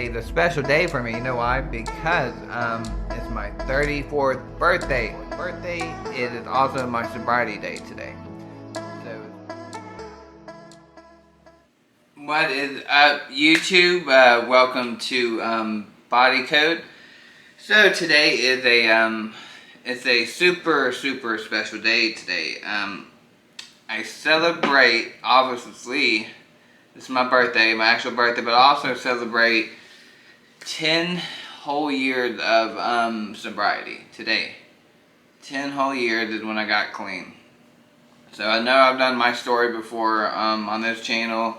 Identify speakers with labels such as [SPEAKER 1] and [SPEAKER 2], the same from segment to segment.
[SPEAKER 1] today is a special day for me. You know why? Because it's my 34th birthday. It is also my sobriety day today. So, what is up, YouTube? Welcome to Body Code. So today is it's a super special day today. I celebrate, obviously, this is my birthday, my actual birthday, but I also celebrate 10 whole years of sobriety today. 10 whole years is when I got clean. So I know I've done my story before on this channel,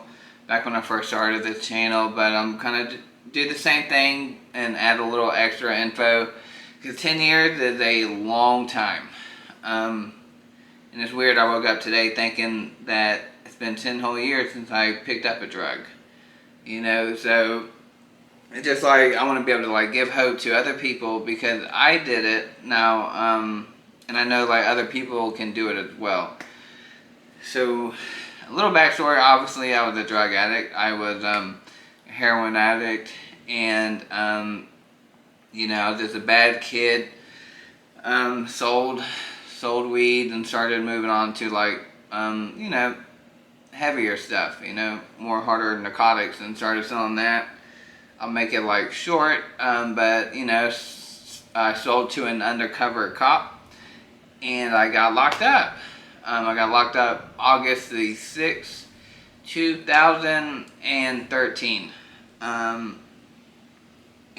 [SPEAKER 1] back when I first started this channel, but I'm kind of do the same thing and add a little extra info, because 10 years is a long time. And it's weird, I woke up today thinking that it's been 10 whole years since I picked up a drug. You know, so it's just like, I want to be able to like give hope to other people, because I did it now, and I know like other people can do it as well. So, a little backstory, obviously I was a drug addict. I was a heroin addict, and you know, I was just a bad kid. Sold weed and started moving on to like, you know, heavier stuff, you know, more harder narcotics, and started selling that. I'll make it like short, but you know, I sold to an undercover cop, and I got locked up. I got locked up August the 6th, 2013.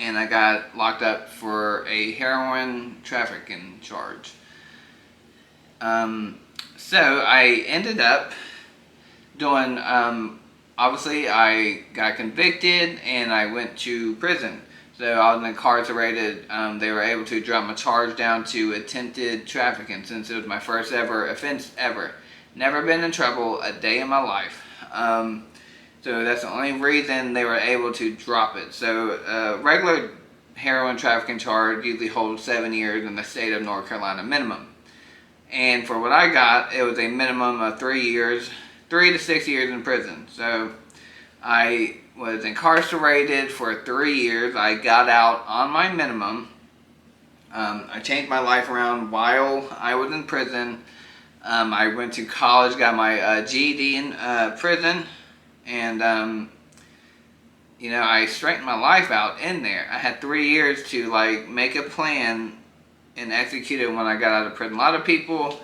[SPEAKER 1] And I got locked up for a heroin trafficking charge. So I ended up doing, obviously I got convicted and I went to prison. So I was incarcerated. They were able to drop my charge down to attempted trafficking, since it was my first ever offense ever. Never been in trouble a day in my life. So that's the only reason they were able to drop it. So regular heroin trafficking charge usually holds 7 years in the state of North Carolina minimum. And for what I got, it was a minimum of 3 years, 3 to 6 years in prison. So I was incarcerated for 3 years. I got out on my minimum. I changed my life around while I was in prison. I went to college, got my GED in prison, and you know, I straightened my life out in there. I had 3 years to like make a plan and execute it when I got out of prison. A lot of people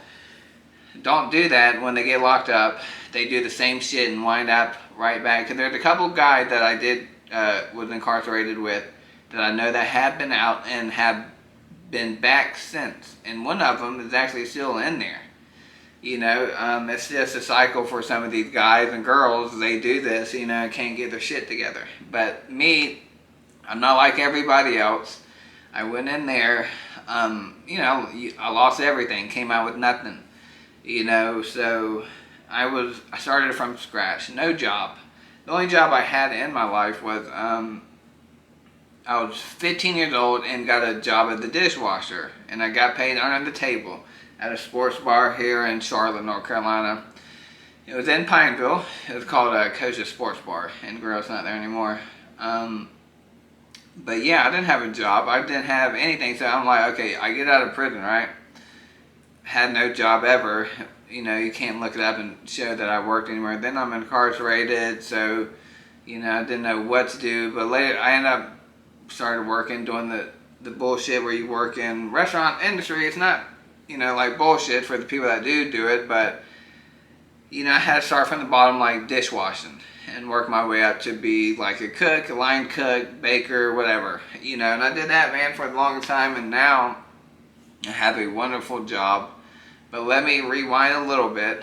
[SPEAKER 1] don't do that when they get locked up. They do the same shit and wind up right back. Because there's a couple guys that I was incarcerated with that I know that have been out and have been back since. And one of them is actually still in there. You know, it's just a cycle for some of these guys and girls. They do this, you know, can't get their shit together. But me, I'm not like everybody else. I went in there, you know, I lost everything, came out with nothing. You know, so I started from scratch, no job. The only job I had in my life was, I was 15 years old and got a job as the dishwasher, and I got paid under the table at a sports bar here in Charlotte, North Carolina. It was in Pineville. It was called a Kosher Sports Bar, and Grill. It's not there anymore. But yeah, I didn't have a job. I didn't have anything, so I'm like, okay, I get out of prison, right? Had no job ever. You know, you can't look it up and show that I worked anywhere. Then I'm incarcerated, so, you know, I didn't know what to do. But later, I ended up started working, doing the bullshit where you work in restaurant industry. It's not, you know, like bullshit for the people that do it, but, you know, I had to start from the bottom, like dishwashing, and work my way up to be like a cook, a line cook, baker, whatever. You know, and I did that, man, for the longest time, and now I have a wonderful job. But let me rewind a little bit.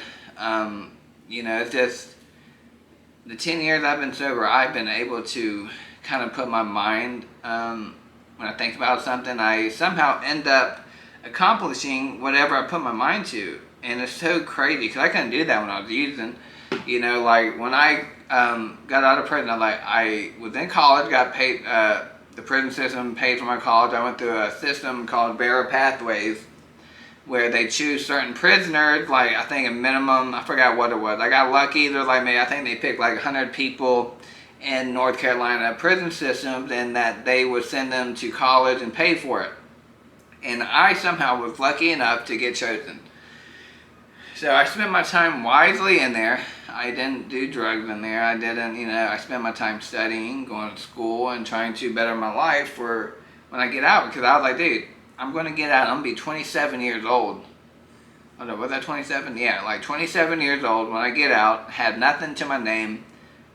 [SPEAKER 1] You know, it's just the 10 years I've been sober, I've been able to kind of put my mind, when I think about something, I somehow end up accomplishing whatever I put my mind to. And it's so crazy, because I couldn't do that when I was using. You know, like when I got out of prison, I was in college, got paid, the prison system paid for my college. I went through a system called Bearer Pathways, where they choose certain prisoners, like I think a minimum, I forgot what it was. I got lucky, there's like maybe, I think they picked like 100 people, in North Carolina prison systems, and that they would send them to college and pay for it. And I somehow was lucky enough to get chosen. So I spent my time wisely in there. I didn't do drugs in there. I didn't, I spent my time studying, going to school, and trying to better my life for when I get out. Because I was like, dude, I'm going to get out. I'm going to be 27 years old. Oh no, was that 27? Yeah, like 27 years old when I get out. Had nothing to my name.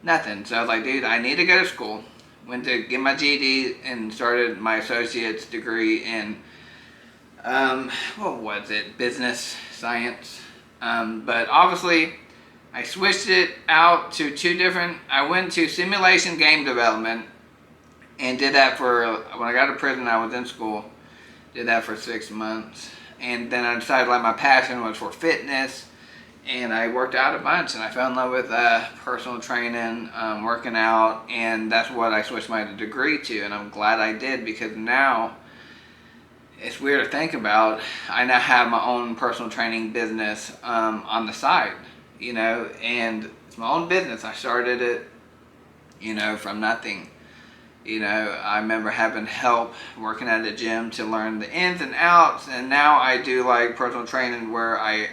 [SPEAKER 1] Nothing. So I was like, dude, I need to go to school. Went to get my GED and started my associate's degree in, what was it? Business science. But obviously, I switched it out to two different. I went to simulation game development and did that for, when I got to prison, I was in school. Did that for 6 months. And then I decided like my passion was for fitness. And I worked out a bunch, and I fell in love with personal training, working out, and that's what I switched my degree to. And I'm glad I did, because now, it's weird to think about, I now have my own personal training business on the side, and it's my own business. I started it, from nothing. I remember having help working at a gym to learn the ins and outs, and now I do like personal training where I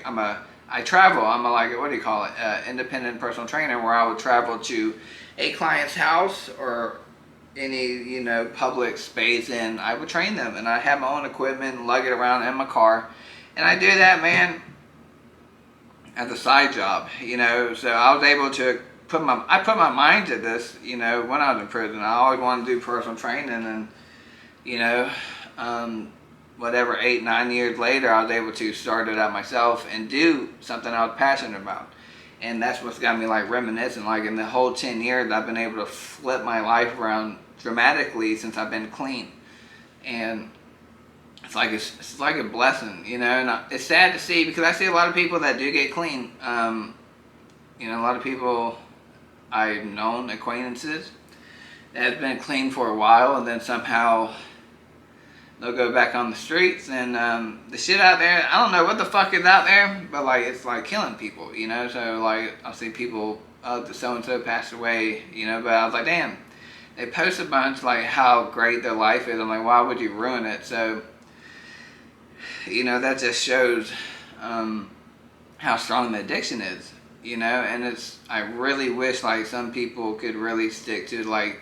[SPEAKER 1] travel. I'm a, like, what do you call it, independent personal trainer, where I would travel to a client's house or any, public space, and I would train them, and I have my own equipment, lug it around in my car, and I do that, man, as a side job, so I was able to put my mind to this, when I was in prison. I always wanted to do personal training, and, whatever, 8-9 years later, I was able to start it out myself and do something I was passionate about. And that's what's got me like reminiscing. Like in the whole 10 years, I've been able to flip my life around dramatically since I've been clean. And it's like a blessing, and it's sad to see, because I see a lot of people that do get clean. A lot of people I've known, acquaintances, that have been clean for a while, and then somehow they'll go back on the streets, and the shit out there, I don't know what the fuck is out there, but like it's like killing people, so like I'll see people, oh, so-and-so passed away, but I was like, damn, they post a bunch like how great their life is. I'm like, why would you ruin it? So that just shows how strong the addiction is, and I really wish like some people could really stick to like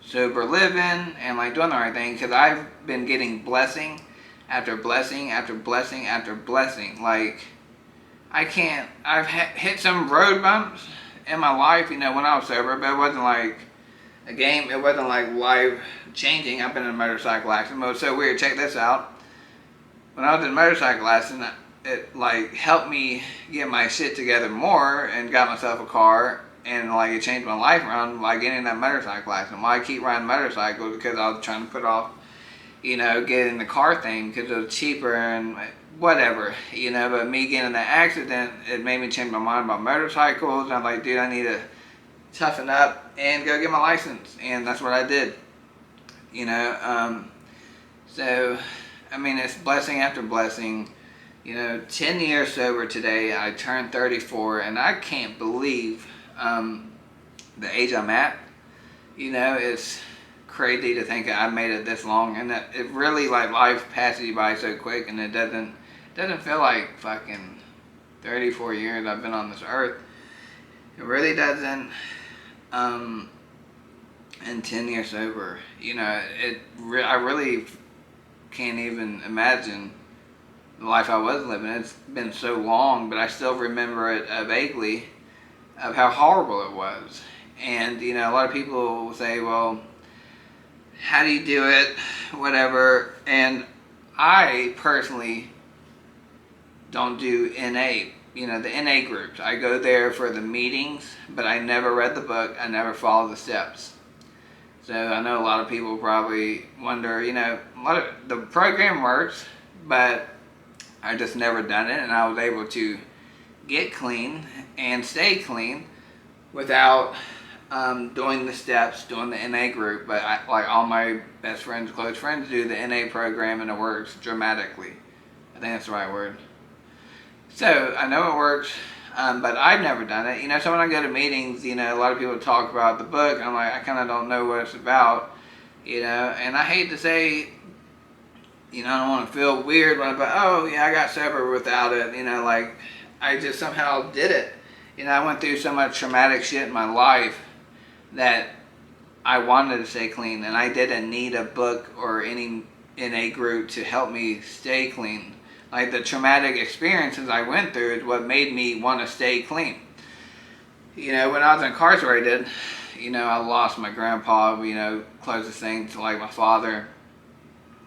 [SPEAKER 1] sober living and like doing the right thing, because I've been getting blessing after blessing after blessing after blessing. Like I've hit some road bumps in my life, when I was sober, but it wasn't like a game. It wasn't like life changing. I've been in a motorcycle accident. It was so weird. Check this out. When I was in a motorcycle accident, it like helped me get my shit together more and got myself a car. And like it changed my life around by getting that motorcycle accident. Why I keep riding motorcycles, because I was trying to put off, getting the car thing because it was cheaper and whatever, But me getting that accident, it made me change my mind about motorcycles. I'm like, dude, I need to toughen up and go get my license, and that's what I did. So I mean, it's blessing after blessing. 10 years sober today. I turned 34, and I can't believe the age I'm at. It's crazy to think I made it this long, and that it really, like, life passes you by so quick, and it doesn't feel like fucking 34 years I've been on this earth. It really doesn't. And 10 years sober, I really can't even imagine the life I was living. It's been so long, but I still remember it vaguely, of how horrible it was. And a lot of people will say, well, how do you do it, whatever. And I personally don't do NA, the NA groups. I go there for the meetings, but I never read the book. I never followed the steps. So I know a lot of people probably wonder, a lot of the program works, but I just never done it, and I was able to get clean and stay clean without doing the steps, doing the NA group. But like all my best friends, close friends, do the NA program, and it works dramatically. I think that's the right word. So I know it works. but I've never done it. So when I go to meetings, a lot of people talk about the book. I'm like, I kind of don't know what it's about, and I hate to say, I don't want to feel weird when I'm like, oh yeah, I got sober without it, like I just somehow did it. I went through so much traumatic shit in my life that I wanted to stay clean, and I didn't need a book or any NA group to help me stay clean. Like the traumatic experiences I went through is what made me want to stay clean. When I was incarcerated, I lost my grandpa, closest thing to like my father.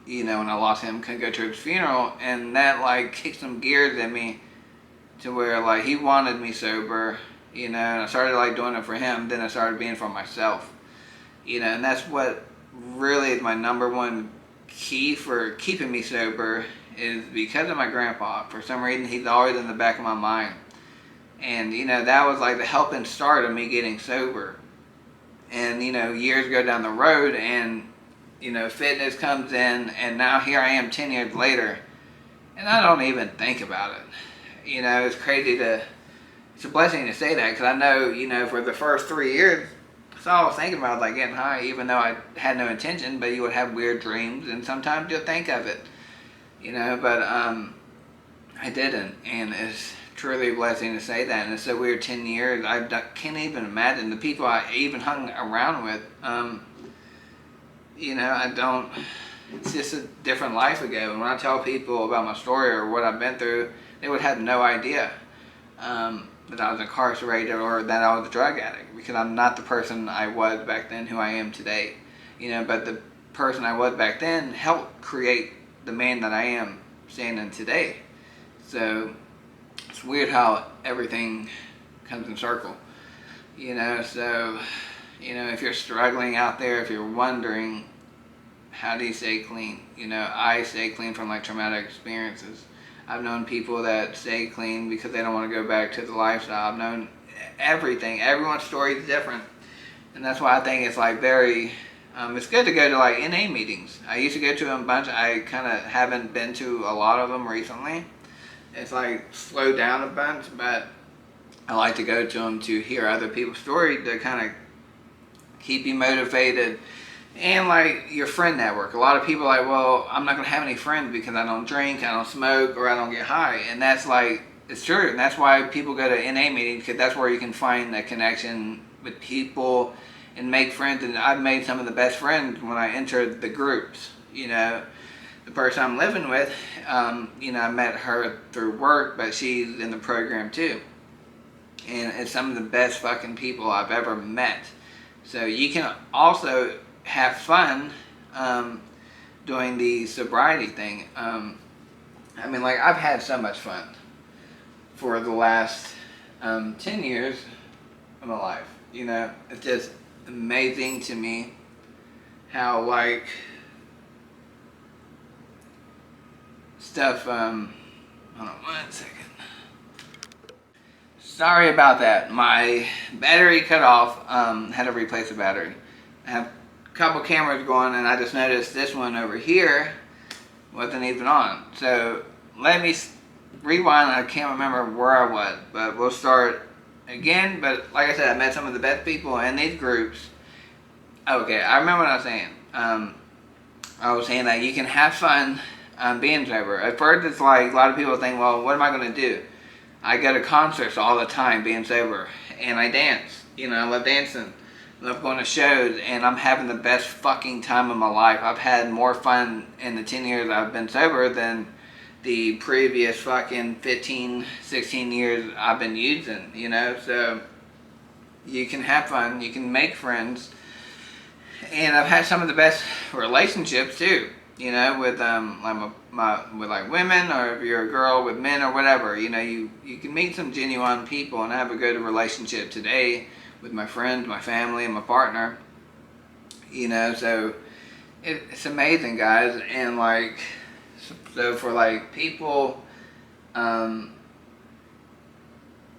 [SPEAKER 1] When I lost him, couldn't go to his funeral, and that like kicked some gears in me to where like he wanted me sober, and I started like doing it for him. Then I started being for myself, and that's what really is my number one key for keeping me sober, is because of my grandpa. For some reason, he's always in the back of my mind, and that was like the helping start of me getting sober. And years go down the road, and fitness comes in, and now here I am 10 years later, and I don't even think about it. It's crazy it's a blessing to say that, because I know, for the first 3 years, that's all I was thinking about, like getting high, even though I had no intention, but you would have weird dreams, and sometimes you'll think of it, but I didn't, and it's truly a blessing to say that. And it's so weird, 10 years, can't even imagine the people I even hung around with, I don't, it's just a different life ago. And when I tell people about my story or what I've been through, they would have no idea that I was incarcerated or that I was a drug addict, because I'm not the person I was back then who I am today. But the person I was back then helped create the man that I am standing today. So it's weird how everything comes in circle. So if you're struggling out there, if you're wondering, how do you stay clean? I stay clean from like traumatic experiences. I've known people that stay clean because they don't want to go back to the lifestyle. I've known everything. Everyone's story is different. And that's why I think it's like very, it's good to go to like NA meetings. I used to go to them a bunch. I kind of haven't been to a lot of them recently. It's like slowed down a bunch, but I like to go to them to hear other people's story, to kind of keep you motivated. And like your friend network. A lot of people are like, well, I'm not going to have any friends because I don't drink, I don't smoke, or I don't get high. And that's like, it's true. And that's why people go to NA meetings, because that's where you can find a connection with people and make friends. And I've made some of the best friends when I entered the groups. The person I'm living with, I met her through work, but she's in the program too. And it's some of the best fucking people I've ever met. So you can also have fun doing the sobriety thing. I've had so much fun for the last 10 years of my life. It's just amazing to me how like stuff, hold on 1 second. Sorry about that. My battery cut off, had to replace the battery. I have a couple cameras going, and I just noticed this one over here wasn't even on. So let me rewind. I can't remember where I was, but we'll start again. But like I said, I met some of the best people in these groups. Okay, I remember what I was saying. I was saying that you can have fun being sober. At first, it's like a lot of people think, well, what am I going to do? I go to concerts all the time being sober, and I dance. I love dancing. I love going to shows, and I'm having the best fucking time of my life. I've had more fun in the 10 years I've been sober than the previous fucking 15, 16 years I've been using, So you can have fun, you can make friends, and I've had some of the best relationships too. With with like women, or if you're a girl with men or whatever, you can meet some genuine people, and I have a good relationship today with my friends, my family, and my partner. So it's amazing, guys. And like, so for like people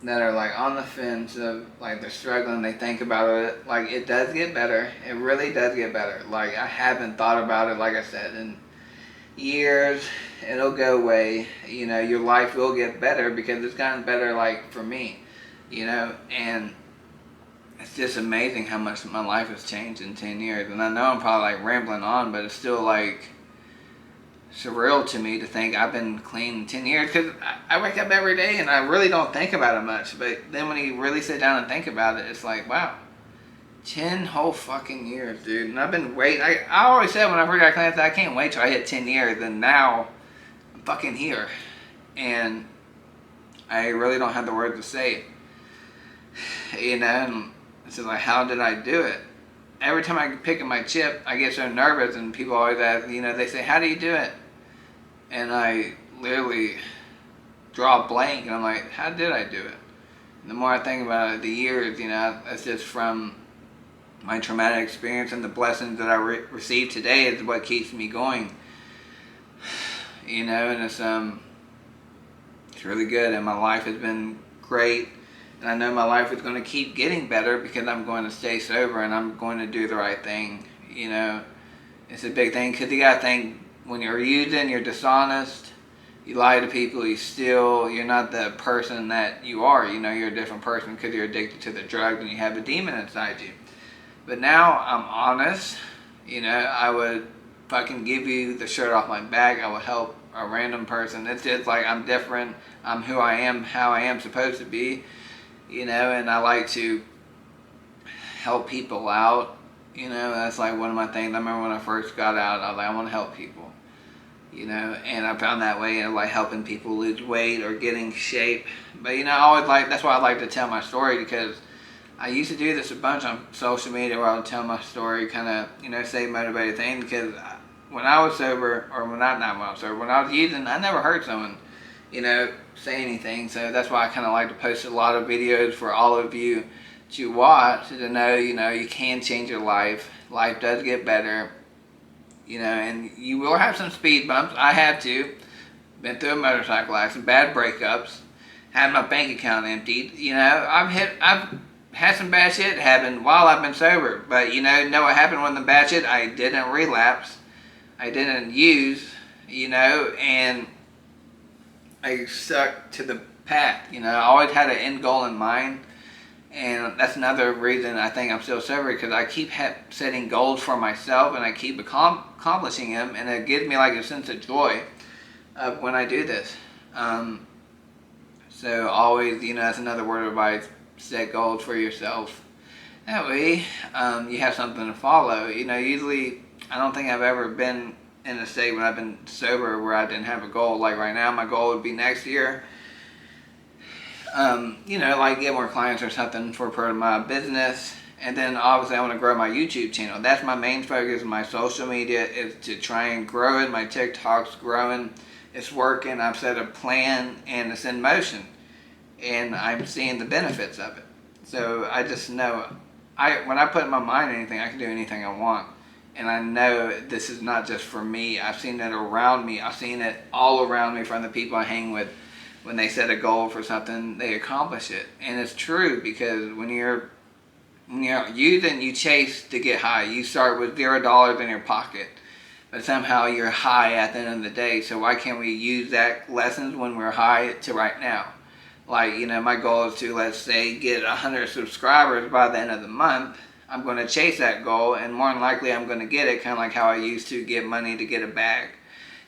[SPEAKER 1] that are like on the fence of like they're struggling, they think about it, like it does get better. It really does get better. Like I haven't thought about it, like I said, in years, it'll go away. Your life will get better because it's gotten better, like for me, and it's just amazing how much my life has changed in 10 years. And I know I'm probably like rambling on, but it's still like surreal to me to think I've been clean in 10 years, because I wake up every day and I really don't think about it much. But then when you really sit down and think about it, it's like, wow, 10 whole fucking years, dude. And I've been waiting. I always said when I first got clean, I can't wait till I hit 10 years. And now I'm fucking here. And I really don't have the words to say it. And it's just like, how did I do it? Every time I pick up my chip, I get so nervous, and people always ask, they say, how do you do it? And I literally draw a blank, and I'm like, how did I do it? And the more I think about it, the years, it's just from my traumatic experience, and the blessings that I received today is what keeps me going. And it's really good, and my life has been great. And I know my life is going to keep getting better because I'm going to stay sober and I'm going to do the right thing. It's a big thing, because you got to think, when you're using, you're dishonest, you lie to people, you steal, you're not the person that you are. You're a different person because you're addicted to the drugs and you have a demon inside you. But now I'm honest. I would fucking give you the shirt off my back. I would help a random person. It's just like, I'm different. I'm who I am, how I am supposed to be. And I like to help people out. That's like one of my things. I remember when I first got out, I was like, I want to help people. And I found that way in like helping people lose weight or getting shape. But I always that's why I like to tell my story, because I used to do this a bunch on social media, where I would tell my story, kind of, say motivated things. Because when I was sober, or when I was sober, when I was using, I never heard someone, say anything. So that's why I kind of like to post a lot of videos for all of you to watch, to know, you can change your life. Life does get better, and you will have some speed bumps. I have too. Been through a motorcycle accident, bad breakups, had my bank account emptied. I've had some bad shit happen while I've been sober. But know what happened when the bad shit? I didn't relapse. I didn't use, and I stuck to the path. I always had an end goal in mind, and that's another reason I think I'm still sober, because I keep setting goals for myself, and I keep accomplishing them, and it gives me like a sense of joy when I do this. So always, that's another word of advice: set goals for yourself. That way, you have something to follow. Usually, I don't think I've ever been in a state when I've been sober where I didn't have a goal. Like right now, my goal would be next year, like get more clients or something for part of my business. And then obviously I want to grow my YouTube channel. That's my main focus. My social media is to try and grow it. My TikTok's growing. It's working. I've set a plan and it's in motion. And I'm seeing the benefits of it. So I just know, when I put my mind on anything, I can do anything I want. And I know this is not just for me. I've seen it around me. I've seen it all around me from the people I hang with. When they set a goal for something, they accomplish it. And it's true, because when you're using, you chase to get high. You start with $0 in your pocket, but somehow you're high at the end of the day. So why can't we use that lessons when we're high to right now? Like, my goal is to, let's say, get 100 subscribers by the end of the month. I'm going to chase that goal, and more than likely I'm going to get it, kind of like how I used to get money to get a bag.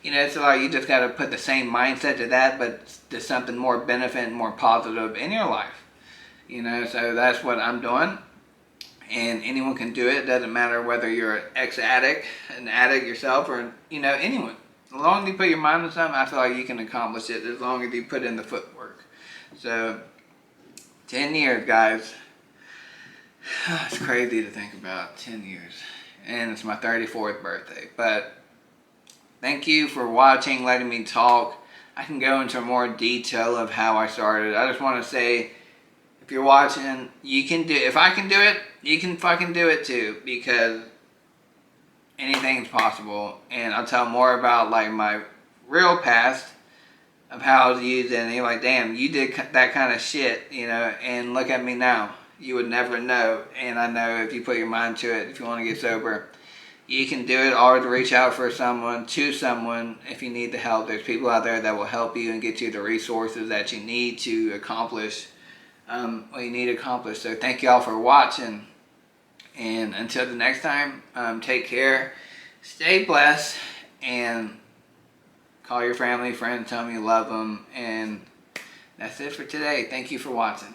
[SPEAKER 1] It's like you just got to put the same mindset to that, but to something more benefit and more positive in your life. So that's what I'm doing. And anyone can do it. It doesn't matter whether you're an ex-addict, an addict yourself, or, anyone. As long as you put your mind on something, I feel like you can accomplish it, as long as you put in the footwork. So, 10 years, guys. It's crazy to think about. 10 years. And it's my 34th birthday. But thank you for watching, letting me talk. I can go into more detail of how I started. I just want to say, if you're watching, you can do it. If I can do it, you can fucking do it too, because anything's possible. And I'll tell more about like my real past of how I was used, and you're like, damn, you did that kind of shit, and look at me now. You would never know. And I know if you put your mind to it, if you want to get sober, you can do it, or to reach out for someone, to someone, if you need the help. There's people out there that will help you and get you the resources that you need to accomplish what you need to accomplish. So thank you all for watching, and until the next time, take care, stay blessed, and call your family, friends, tell them you love them, and that's it for today. Thank you for watching.